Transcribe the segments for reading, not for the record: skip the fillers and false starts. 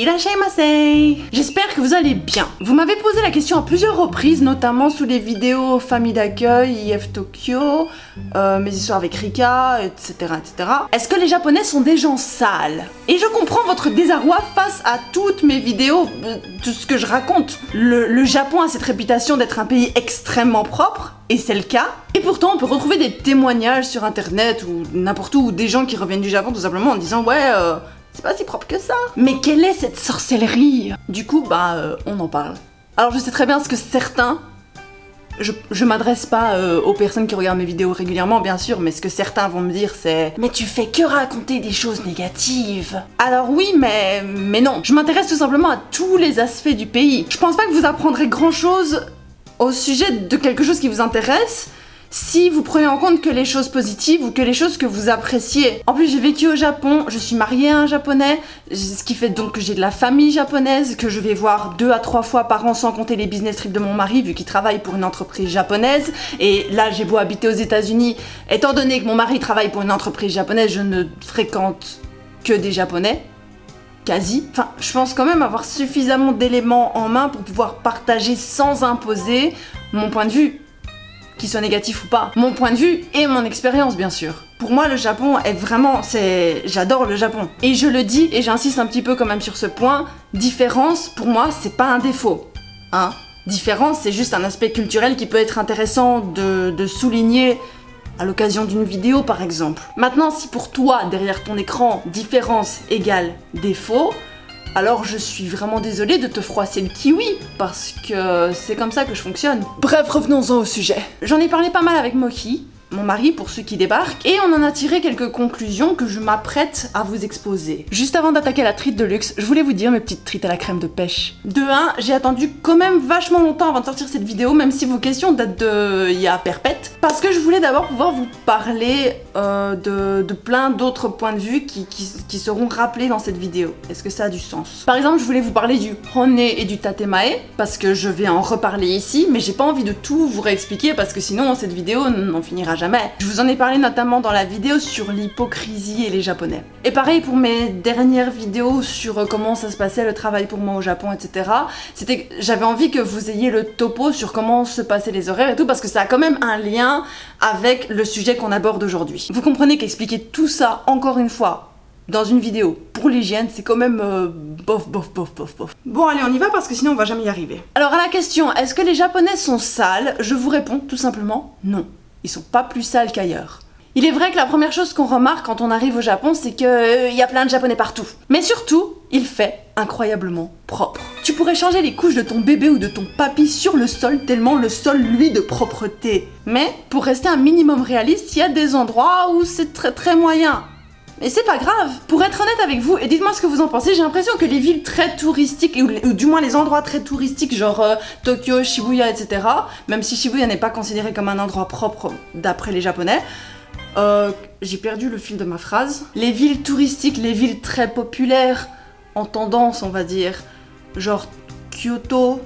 Irashaimase! J'espère que vous allez bien. Vous m'avez posé la question à plusieurs reprises, notamment sous les vidéos Famille d'accueil, IF Tokyo, mes histoires avec Rika, etc. etc. Est-ce que les Japonais sont des gens sales? Et je comprends votre désarroi face à toutes mes vidéos, tout ce que je raconte. Le Japon a cette réputation d'être un pays extrêmement propre, et c'est le cas. Et pourtant, on peut retrouver des témoignages sur internet ou n'importe où, ou des gens qui reviennent du Japon tout simplement en disant ouais, c'est pas si propre que ça. Mais quelle est cette sorcellerie? Du coup, on en parle. Alors je sais très bien ce que certains... Je m'adresse pas aux personnes qui regardent mes vidéos régulièrement, bien sûr, mais ce que certains vont me dire, c'est... Mais tu fais que raconter des choses négatives. Alors oui, mais non. Je m'intéresse tout simplement à tous les aspects du pays. Je pense pas que vous apprendrez grand-chose au sujet de quelque chose qui vous intéresse, si vous prenez en compte que les choses positives ou que les choses que vous appréciez. En plus, j'ai vécu au Japon, je suis mariée à un japonais, ce qui fait donc que j'ai de la famille japonaise, que je vais voir 2 à 3 fois par an sans compter les business trips de mon mari, vu qu'il travaille pour une entreprise japonaise. Et là, j'ai beau habiter aux États-Unis, étant donné que mon mari travaille pour une entreprise japonaise, je ne fréquente que des japonais. Quasi. Enfin, je pense quand même avoir suffisamment d'éléments en main pour pouvoir partager sans imposer mon point de vue. Qu'il soit négatif ou pas. Mon point de vue et mon expérience, bien sûr. Pour moi, le Japon est vraiment... J'adore le Japon. Et je le dis, et j'insiste un petit peu quand même sur ce point, différence, pour moi, c'est pas un défaut. Hein? Différence, c'est juste un aspect culturel qui peut être intéressant de souligner à l'occasion d'une vidéo, par exemple. Maintenant, si pour toi, derrière ton écran, différence égale défaut, alors je suis vraiment désolée de te froisser le kiwi, parce que c'est comme ça que je fonctionne. Bref, revenons-en au sujet. J'en ai parlé pas mal avec Moki, mon mari pour ceux qui débarquent, et on en a tiré quelques conclusions que je m'apprête à vous exposer. Juste avant d'attaquer la trite de luxe, je voulais vous dire mes petites trites à la crème de pêche. De 1, j'ai attendu quand même vachement longtemps avant de sortir cette vidéo, même si vos questions datent de... il y a perpète, parce que je voulais d'abord pouvoir vous parler de plein d'autres points de vue qui seront rappelés dans cette vidéo. Est-ce que ça a du sens? Par exemple, je voulais vous parler du honne et du tatemae, parce que je vais en reparler ici, mais j'ai pas envie de tout vous réexpliquer, parce que sinon cette vidéo n'en finira jamais. Je vous en ai parlé notamment dans la vidéo sur l'hypocrisie et les Japonais. Et pareil pour mes dernières vidéos sur comment ça se passait le travail pour moi au Japon, etc. J'avais envie que vous ayez le topo sur comment se passaient les horaires et tout, parce que ça a quand même un lien avec le sujet qu'on aborde aujourd'hui. Vous comprenez qu'expliquer tout ça, encore une fois, dans une vidéo pour l'hygiène, c'est quand même bof. Bon allez, on y va parce que sinon on va jamais y arriver. Alors à la question, est-ce que les Japonais sont sales? Je vous réponds tout simplement non. Ils sont pas plus sales qu'ailleurs. Il est vrai que la première chose qu'on remarque quand on arrive au Japon, c'est qu'il y a plein de Japonais partout. Mais surtout, il fait incroyablement propre. Tu pourrais changer les couches de ton bébé ou de ton papy sur le sol tellement le sol lui de propreté. Mais pour rester un minimum réaliste, il y a des endroits où c'est très moyen. Mais c'est pas grave. Pour être honnête avec vous, et dites-moi ce que vous en pensez, j'ai l'impression que les villes très touristiques, ou du moins les endroits très touristiques, genre Tokyo, Shibuya, etc., même si Shibuya n'est pas considéré comme un endroit propre d'après les Japonais, j'ai perdu le fil de ma phrase. Les villes touristiques, les villes très populaires, en tendance on va dire, genre Kyoto,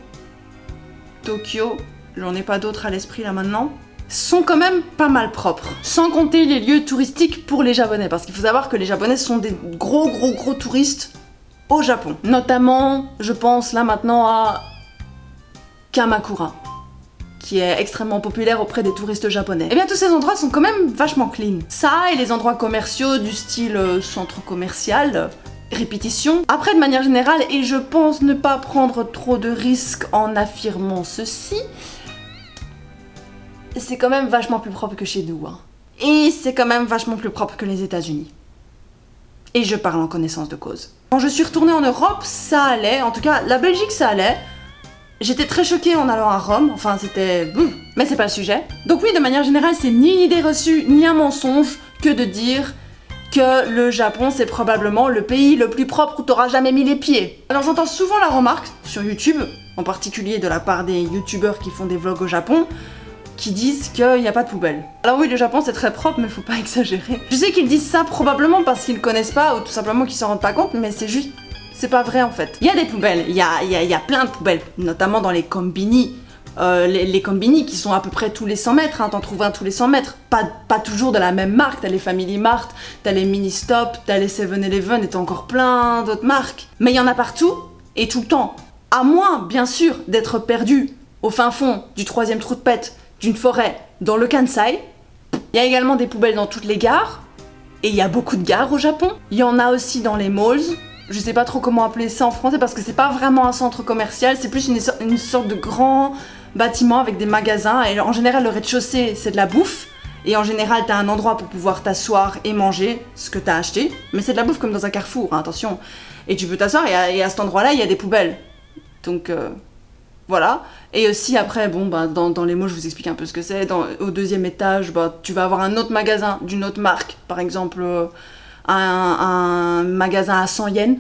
Tokyo, j'en ai pas d'autres à l'esprit là maintenant, sont quand même pas mal propres. Sans compter les lieux touristiques pour les Japonais, parce qu'il faut savoir que les Japonais sont des gros touristes au Japon. Notamment, je pense là maintenant à Kamakura, qui est extrêmement populaire auprès des touristes japonais. Et bien tous ces endroits sont quand même vachement clean. Ça et les endroits commerciaux du style centre commercial, répétition. Après de manière générale, et je pense ne pas prendre trop de risques en affirmant ceci, c'est quand même vachement plus propre que chez nous, hein. Et c'est quand même vachement plus propre que les États-Unis. Et je parle en connaissance de cause. Quand je suis retournée en Europe, ça allait, en tout cas la Belgique ça allait. J'étais très choquée en allant à Rome, enfin c'était... mais c'est pas le sujet. Donc oui, de manière générale, c'est ni une idée reçue, ni un mensonge que de dire que le Japon c'est probablement le pays le plus propre où t'auras jamais mis les pieds. Alors j'entends souvent la remarque sur YouTube, en particulier de la part des youtubeurs qui font des vlogs au Japon, qui disent qu'il n'y a pas de poubelle. Alors oui, le Japon c'est très propre, mais faut pas exagérer. Je sais qu'ils disent ça probablement parce qu'ils connaissent pas, ou tout simplement qu'ils s'en rendent pas compte, mais c'est juste... c'est pas vrai en fait. Il y a des poubelles, il y a plein de poubelles, notamment dans les combini, les combini qui sont à peu près tous les 100 mètres, hein, t'en trouves un tous les 100 mètres. Pas toujours de la même marque, t'as les Family Mart, t'as les Mini Stop, t'as les 7-Eleven et t'as encore plein d'autres marques. Mais il y en a partout et tout le temps. À moins, bien sûr, d'être perdu au fin fond du 3e trou de pète d'une forêt dans le Kansai. Il y a également des poubelles dans toutes les gares. Et il y a beaucoup de gares au Japon. Il y en a aussi dans les malls. Je sais pas trop comment appeler ça en français parce que c'est pas vraiment un centre commercial, c'est plus une sorte de grand bâtiment avec des magasins. Et en général, le rez-de-chaussée, c'est de la bouffe. Et en général, t'as un endroit pour pouvoir t'asseoir et manger ce que t'as acheté. Mais c'est de la bouffe comme dans un carrefour, hein, attention. Et tu peux t'asseoir et à cet endroit-là, il y a des poubelles. Donc voilà. Et aussi après, bon, bah, dans les mots, je vous explique un peu ce que c'est. Au 2e étage, bah, tu vas avoir un autre magasin d'une autre marque. Par exemple, un magasin à 100 yens,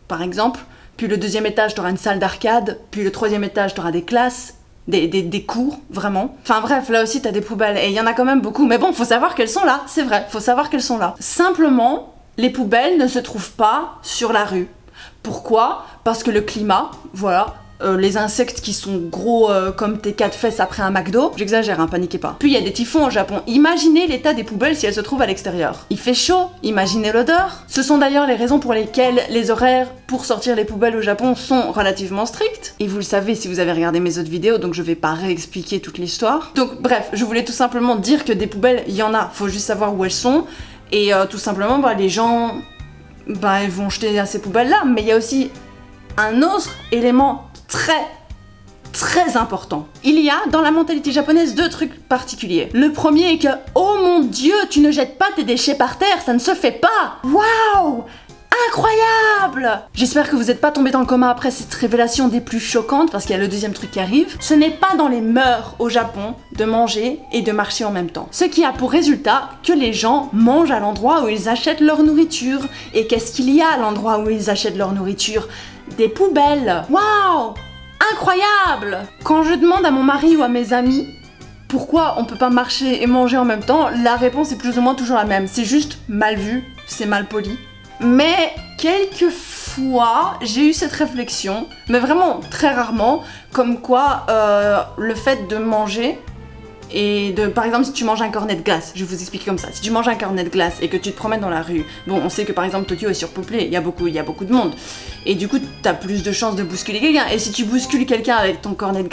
par exemple. Puis le 2e étage, tu auras une salle d'arcade. Puis le 3e étage, tu auras des classes, des cours, vraiment. Enfin bref, là aussi, tu as des poubelles. Et il y en a quand même beaucoup. Mais bon, faut savoir qu'elles sont là, c'est vrai. Faut savoir qu'elles sont là. Simplement, les poubelles ne se trouvent pas sur la rue. Pourquoi? Parce que le climat, voilà, les insectes qui sont gros comme tes 4 fesses après un McDo, j'exagère, hein, paniquez pas. Puis il y a des typhons au Japon. Imaginez l'état des poubelles si elles se trouvent à l'extérieur. Il fait chaud, imaginez l'odeur. Ce sont d'ailleurs les raisons pour lesquelles les horaires pour sortir les poubelles au Japon sont relativement stricts. Et vous le savez si vous avez regardé mes autres vidéos, donc je vais pas réexpliquer toute l'histoire. Donc bref, je voulais tout simplement dire que des poubelles, il y en a, faut juste savoir où elles sont. Et tout simplement, bah, les gens... bah, ils vont jeter à ces poubelles-là, mais il y a aussi un autre élément très important. Il y a dans la mentalité japonaise 2 trucs particuliers. Le premier est que, oh mon Dieu, tu ne jettes pas tes déchets par terre, ça ne se fait pas. Waouh, incroyable! J'espère que vous n'êtes pas tombé dans le coma après cette révélation des plus choquantes, parce qu'il y a le 2e truc qui arrive. Ce n'est pas dans les mœurs au Japon de manger et de marcher en même temps. Ce qui a pour résultat que les gens mangent à l'endroit où ils achètent leur nourriture. Et qu'est-ce qu'il y a à l'endroit où ils achètent leur nourriture? Des poubelles. Waouh! Incroyable! Quand je demande à mon mari ou à mes amis pourquoi on peut pas marcher et manger en même temps, la réponse est plus ou moins toujours la même. C'est juste mal vu, c'est mal poli. Mais quelquefois, j'ai eu cette réflexion, mais vraiment très rarement, comme quoi le fait de manger et de, par exemple, si tu manges un cornet de glace, je vais vous expliquer comme ça, si tu manges un cornet de glace et que tu te promènes dans la rue, bon, on sait que par exemple Tokyo est surpeuplé, il y a beaucoup de monde, et du coup t'as plus de chances de bousculer quelqu'un, et si tu bouscules quelqu'un avec ton cornet de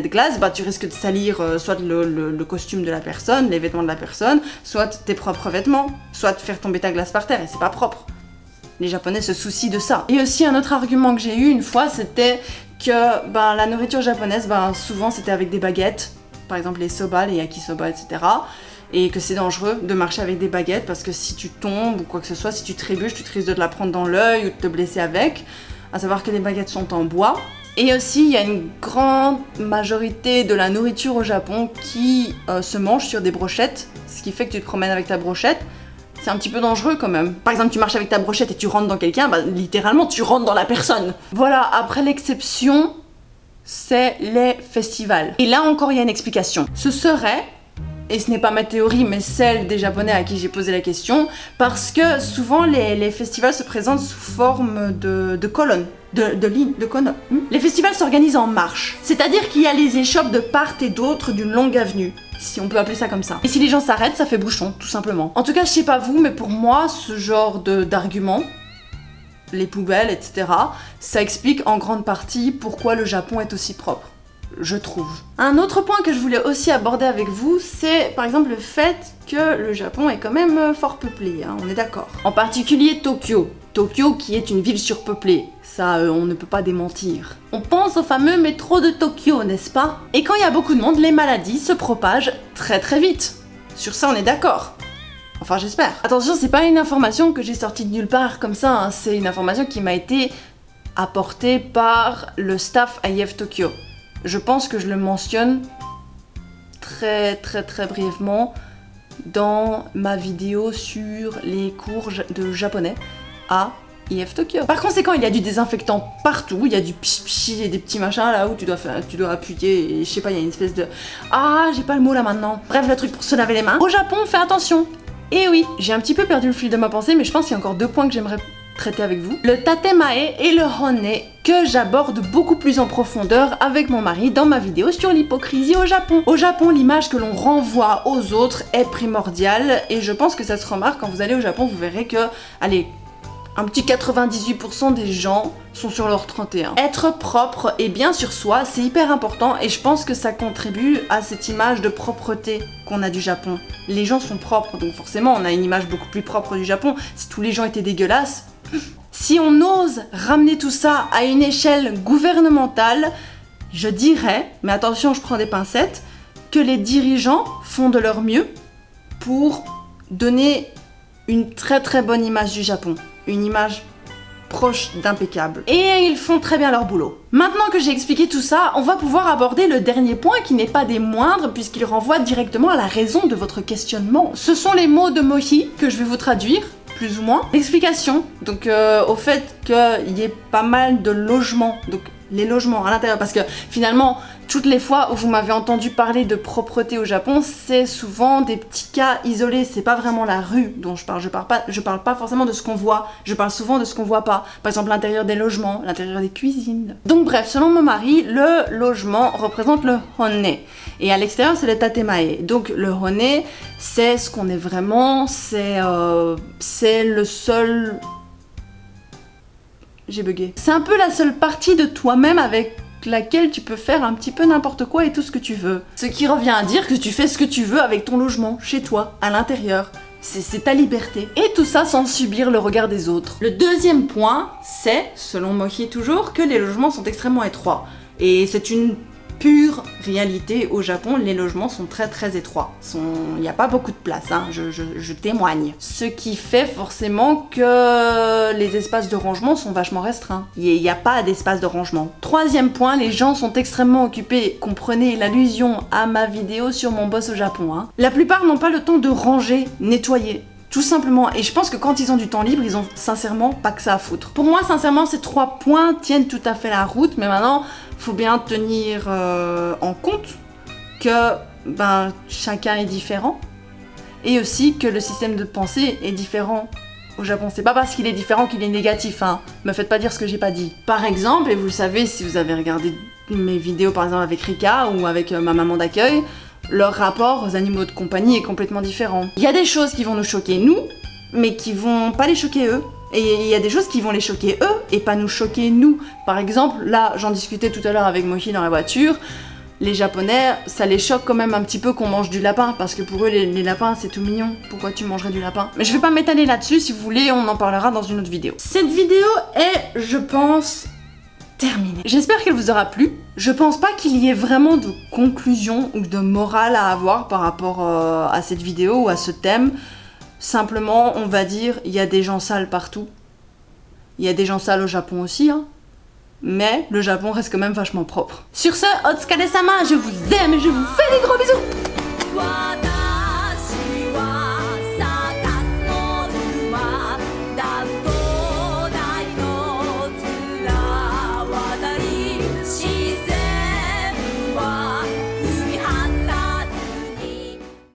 glace, bah tu risques de salir soit le costume de la personne, les vêtements de la personne, soit tes propres vêtements, soit de faire tomber ta glace par terre, et c'est pas propre. Les Japonais se soucient de ça. Et aussi un autre argument que j'ai eu une fois, c'était que ben, la nourriture japonaise, ben, souvent c'était avec des baguettes, par exemple les soba, les yakisoba, etc. Et que c'est dangereux de marcher avec des baguettes parce que si tu tombes ou quoi que ce soit, si tu trébuches, tu risques de te la prendre dans l'œil ou de te blesser avec. À savoir que les baguettes sont en bois. Et aussi, il y a une grande majorité de la nourriture au Japon qui se mange sur des brochettes, ce qui fait que tu te promènes avec ta brochette. C'est un petit peu dangereux quand même. Par exemple, tu marches avec ta brochette et tu rentres dans quelqu'un, bah littéralement tu rentres dans la personne. Voilà, après l'exception, c'est les festivals. Et là encore, il y a une explication. Ce serait, et ce n'est pas ma théorie, mais celle des Japonais à qui j'ai posé la question, parce que souvent les festivals se présentent sous forme de colonnes. De lignes, de colonnes. Les festivals s'organisent en marche. C'est-à-dire qu'il y a les échoppes de part et d'autre d'une longue avenue. Si on peut appeler ça comme ça. Et si les gens s'arrêtent, ça fait bouchon, tout simplement. En tout cas, je sais pas vous, mais pour moi, ce genre d'argument, les poubelles, etc., ça explique en grande partie pourquoi le Japon est aussi propre, je trouve. Un autre point que je voulais aussi aborder avec vous, c'est par exemple le fait que le Japon est quand même fort peuplé, hein, on est d'accord. En particulier Tokyo. Tokyo qui est une ville surpeuplée, ça on ne peut pas démentir. On pense au fameux métro de Tokyo, n'est-ce pas? Et quand il y a beaucoup de monde, les maladies se propagent très vite. Sur ça on est d'accord. Enfin j'espère. Attention, c'est pas une information que j'ai sortie de nulle part comme ça, hein. C'est une information qui m'a été apportée par le staff à IF Tokyo. Je pense que je le mentionne très brièvement dans ma vidéo sur les cours de japonais à IF Tokyo. Par conséquent, il y a du désinfectant partout, il y a du pchi et des petits machins là où tu dois appuyer et je sais pas, il y a une espèce de... Ah, j'ai pas le mot là maintenant. Bref, le truc pour se laver les mains. Au Japon, fais attention. Et oui, j'ai un petit peu perdu le fil de ma pensée, mais je pense qu'il y a encore 2 points que j'aimerais traiter avec vous. Le tatemae et le honne que j'aborde beaucoup plus en profondeur avec mon mari dans ma vidéo sur l'hypocrisie au Japon. Au Japon, l'image que l'on renvoie aux autres est primordiale et je pense que ça se remarque quand vous allez au Japon, vous verrez que, allez, un petit 98% des gens sont sur leur 31. Être propre et bien sur soi, c'est hyper important et je pense que ça contribue à cette image de propreté qu'on a du Japon. Les gens sont propres, donc forcément on a une image beaucoup plus propre du Japon. Si tous les gens étaient dégueulasses... Si on ose ramener tout ça à une échelle gouvernementale, je dirais, mais attention je prends des pincettes, que les dirigeants font de leur mieux pour donner une très très bonne image du Japon. Une image proche d'impeccable. Et ils font très bien leur boulot. Maintenant que j'ai expliqué tout ça, on va pouvoir aborder le dernier point qui n'est pas des moindres puisqu'il renvoie directement à la raison de votre questionnement. Ce sont les mots de Mohi que je vais vous traduire, plus ou moins. L'explication, donc au fait qu'il y ait pas mal de logements, donc les logements à l'intérieur, parce que finalement, toutes les fois où vous m'avez entendu parler de propreté au Japon, c'est souvent des petits cas isolés, c'est pas vraiment la rue dont je parle pas forcément de ce qu'on voit, je parle souvent de ce qu'on voit pas, par exemple l'intérieur des logements, l'intérieur des cuisines. Donc bref, selon mon mari, le logement représente le honne, et à l'extérieur c'est le tatemae. Donc le honne, c'est ce qu'on est vraiment, c'est le seul... J'ai bugué. C'est un peu la seule partie de toi-même avec laquelle tu peux faire un petit peu n'importe quoi et tout ce que tu veux. Ce qui revient à dire que tu fais ce que tu veux avec ton logement, chez toi, à l'intérieur. C'est ta liberté. Et tout ça sans subir le regard des autres. Le deuxième point, c'est, selon Mohi toujours, que les logements sont extrêmement étroits. Et c'est une pure réalité au Japon, les logements sont très très étroits. Il n'y a pas beaucoup de place, hein, je témoigne. Ce qui fait forcément que les espaces de rangement sont vachement restreints. Il n'y a pas d'espace de rangement. Troisième point, les gens sont extrêmement occupés. Comprenez l'allusion à ma vidéo sur mon boss au Japon. Hein. La plupart n'ont pas le temps de ranger, nettoyer. Tout simplement, et je pense que quand ils ont du temps libre, ils ont sincèrement pas que ça à foutre. Pour moi, sincèrement, ces trois points tiennent tout à fait la route, mais maintenant, faut bien tenir en compte que chacun est différent, et aussi que le système de pensée est différent au Japon. C'est pas parce qu'il est différent qu'il est négatif, hein. Me faites pas dire ce que j'ai pas dit. Par exemple, et vous le savez si vous avez regardé mes vidéos par exemple avec Rika ou avec ma maman d'accueil, leur rapport aux animaux de compagnie est complètement différent. Il y a des choses qui vont nous choquer nous, mais qui vont pas les choquer eux. Et il y a des choses qui vont les choquer eux, et pas nous choquer nous. Par exemple, là, j'en discutais tout à l'heure avec Mohi dans la voiture, les Japonais, ça les choque quand même un petit peu qu'on mange du lapin, parce que pour eux, les lapins, c'est tout mignon. Pourquoi tu mangerais du lapin? Mais je vais pas m'étaler là-dessus, si vous voulez, on en parlera dans une autre vidéo. Cette vidéo est, je pense... terminé. J'espère qu'elle vous aura plu. Je pense pas qu'il y ait vraiment de conclusion ou de morale à avoir par rapport à cette vidéo ou à ce thème. Simplement, on va dire, il y a des gens sales partout. Il y a des gens sales au Japon aussi, hein. Mais le Japon reste quand même vachement propre. Sur ce, Otsukare-sama, je vous aime et je vous fais des gros bisous.